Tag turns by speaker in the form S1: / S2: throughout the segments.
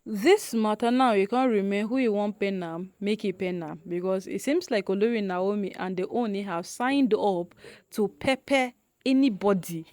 S1: This matter now, you can't remain who you want pen am, make it pen am, because it seems like Olori Naomi and the Oni have signed up to pepper anybody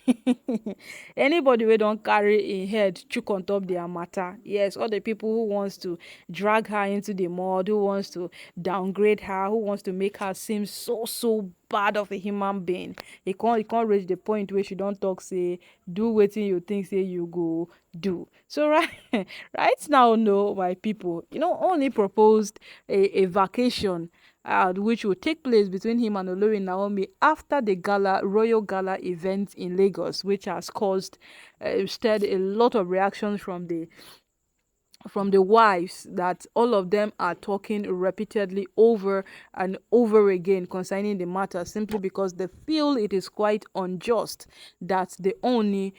S1: anybody wey don carry im head chook on top their matter. Yes, all the people who wants to drag her into the mud, who wants to downgrade her, who wants to make her seem so bad of a human being. E can't reach the point where she don talk say do wetin you think say you go do. So right right now, no, my people, only proposed a vacation, which will take place between him and Olori Naomi after the royal gala event in Lagos, which has caused stirred a lot of reactions from the wives, that all of them are talking repeatedly over and over again concerning the matter, simply because they feel it is quite unjust that the Oni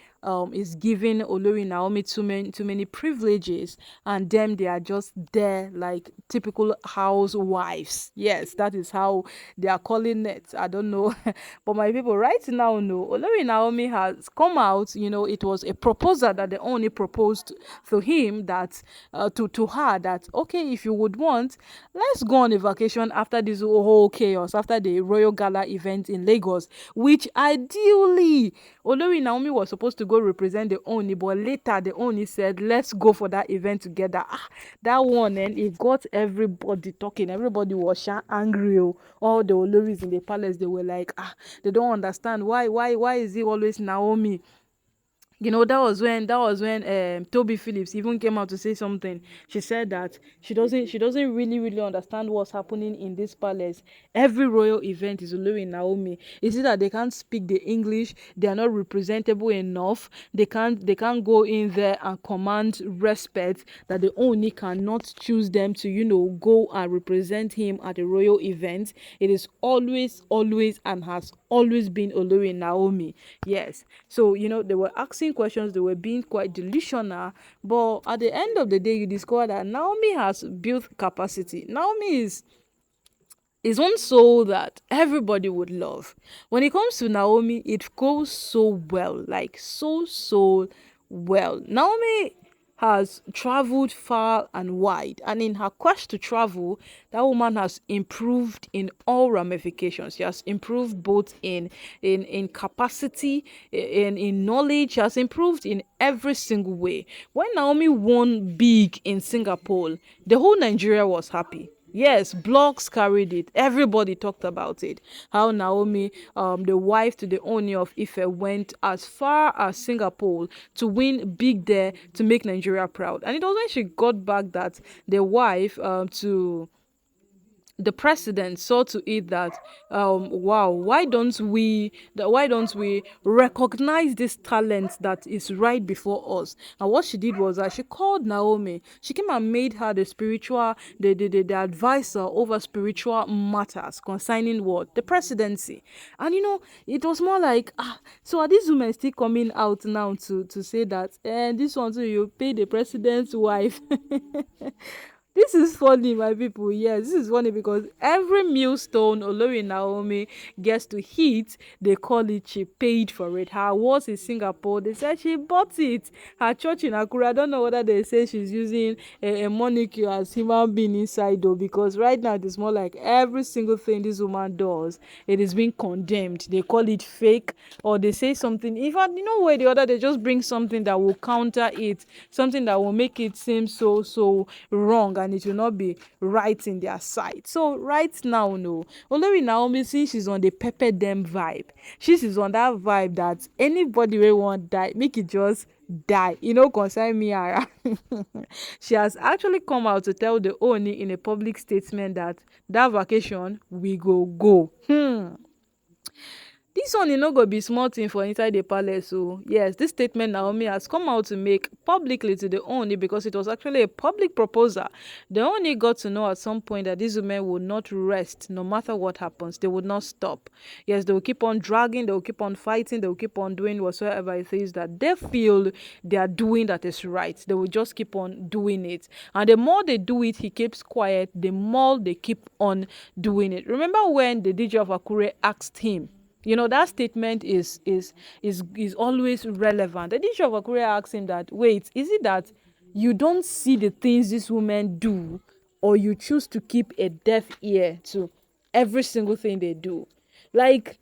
S1: is giving Olori Naomi too many privileges, and them they are just there like typical housewives. Yes, that is how they are calling it. I don't know. But my people, right now, no, Olori Naomi has come out. It was a proposal that the Oni proposed to him, that to her, that okay, if you would want, let's go on a vacation after this whole chaos, after the royal gala event in Lagos, which ideally Olori Naomi was supposed to go represent the Oni, but later the Oni said, let's go for that event together. That one, and it got everybody talking. Everybody was angry. Oh. All the Oloris in the palace, they were like, they don't understand why is it always Naomi. That was when Toby Phillips even came out to say something. She said that she doesn't really understand what's happening in this palace. Every royal event is Olori Naomi. Is it that they can't speak the English? They are not representable enough. They can't go in there and command respect, that the Oni cannot choose them to go and represent him at a royal event. It is always and has always been Olori Naomi. Yes. So, they were asking questions, they were being quite delusional, but at the end of the day, you discover that Naomi has built capacity. Naomi is one soul that everybody would love. When it comes to Naomi, it goes so well, like so well. Naomi has traveled far and wide, and in her quest to travel, that woman has improved in all ramifications. She has improved both in capacity, in knowledge. She has improved in every single way. When Naomi won big in Singapore, the whole Nigeria was happy. Yes, blogs carried it. Everybody talked about it. How Naomi, the wife to the Ooni of Ife, went as far as Singapore to win big there to make Nigeria proud. And it was when she got back that the wife to the president saw to it that wow, why don't we recognize this talent that is right before us. And what she did was that she called Naomi. She came and made her the spiritual, the advisor over spiritual matters concerning what the presidency. And it was more like, so are these women still coming out now to say that this one too, you pay the president's wife. This is funny, my people. Yes, this is funny because every millstone Olori Naomi gets to hit, they call it she paid for it. Her was in Singapore, they said she bought it. Her church in Akura, I don't know whether they say she's using a moniker as human being inside though, because right now it is more like every single thing this woman does, it is being condemned. They call it fake, or they say something. Even way the other, they just bring something that will counter it, something that will make it seem so wrong, and it will not be right in their sight. So right now, no, Olori Naomi, since she's on the pepper them vibe, she's on that vibe that anybody will want die, make it just die, concern me ara. She has actually come out to tell the Oni in a public statement that that vacation we go. This one no go be small thing for inside the palace. So yes, this statement Naomi has come out to make publicly to the Ooni, because it was actually a public proposal. The Ooni got to know at some point that these women would not rest no matter what happens. They would not stop. Yes, they will keep on dragging, they will keep on fighting, they will keep on doing whatsoever it is that they feel they are doing that is right. They will just keep on doing it. And the more they do it, he keeps quiet, the more they keep on doing it. Remember when the DJ of Akure asked him, that statement is always relevant. The Bishop of Akure asked him that, wait, is it that you don't see the things these women do, or you choose to keep a deaf ear to every single thing they do. Like,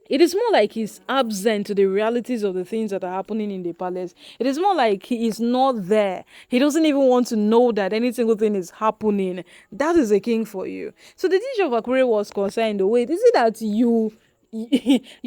S1: it is more like he's absent to the realities of the things that are happening in the palace. It is more like he is not there. He doesn't even want to know that any single thing is happening. That is a king for you. So the teacher of Akure was concerned, wait, is it that you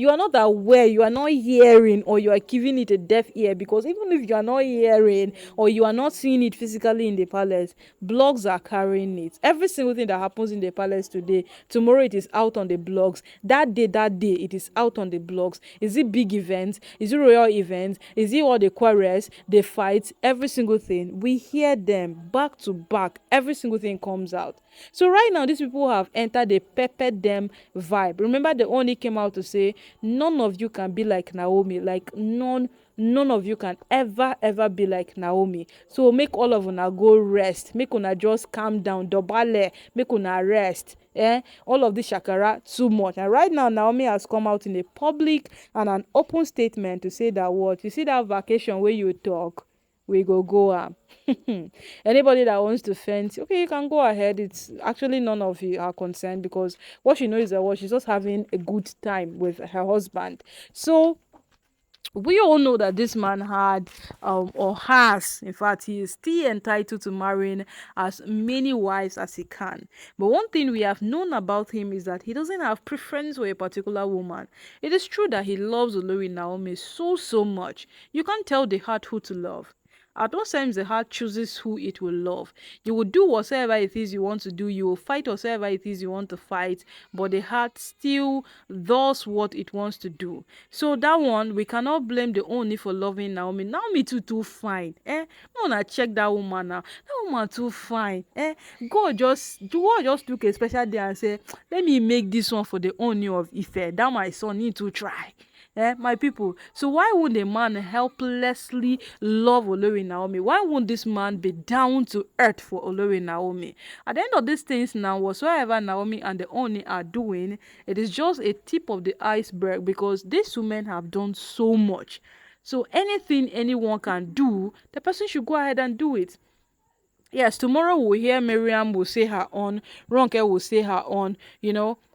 S1: are not aware, you are not hearing, or you are giving it a deaf ear? Because even if you are not hearing or you are not seeing it physically in the palace, blogs are carrying it. Every single thing that happens in the palace today, tomorrow it is out on the blogs. That day it is out on the blogs. Is it big events? Is it royal events? Is it all the quarrels, the fights? Every single thing, we hear them back to back. Every single thing comes out. So right now, these people have entered the pepper them vibe. Remember, the Ooni came out to say, none of you can be like Naomi. Like, none of you can ever be like Naomi. So make all of una go rest. Make una just calm down. Dobale. Make una rest. All of this shakara too much. And right now, Naomi has come out in a public and an open statement to say that, what you see, that vacation where you talk, we go am. Anybody that wants to fence, okay, you can go ahead. It's actually none of you are concerned, because what she knows is that, what, she's just having a good time with her husband. So we all know that this man had, or has, in fact, he is still entitled to marrying as many wives as he can. But one thing we have known about him is that he doesn't have preference for a particular woman. It is true that he loves Olori Naomi so much. You can't tell the heart who to love. At those times, the heart chooses who it will love. You will do whatever it is you want to do. You will fight whatever it is you want to fight. But the heart still does what it wants to do. So that one, we cannot blame the Ooni for loving Naomi. Naomi too fine. No one check that woman now. That woman too fine. God just took a special day and say, let me make this one for the Ooni of Ife. That my son need to try. My people. So why would a man helplessly love Olori Naomi? Why won't this man be down to earth for Olori Naomi? At the end of these things now, whatsoever Naomi and the Oni are doing, it is just a tip of the iceberg, because these women have done so much. So anything anyone can do, the person should go ahead and do it. Yes, tomorrow we'll hear Miriam will say her own, Ronke will say her own,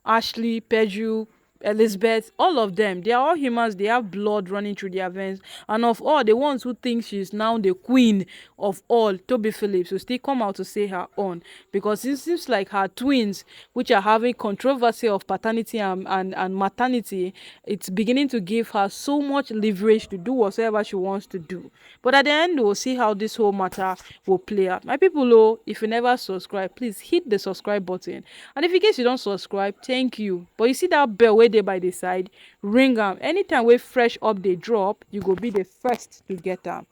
S1: Ashley, Peju, Elizabeth, all of them, they are all humans. They have blood running through their veins. And of all, the ones who think she's now the queen of all, Toby Phillips, will still come out to say her own. Because it seems like her twins, which are having controversy of paternity and maternity, it's beginning to give her so much leverage to do whatever she wants to do. But at the end, we'll see how this whole matter will play out. My people, if you never subscribe, please hit the subscribe button. And if in case you don't subscribe, thank you. But you see that bell way there by the side, ring them. Anytime we fresh update drop, you go be the first to get them.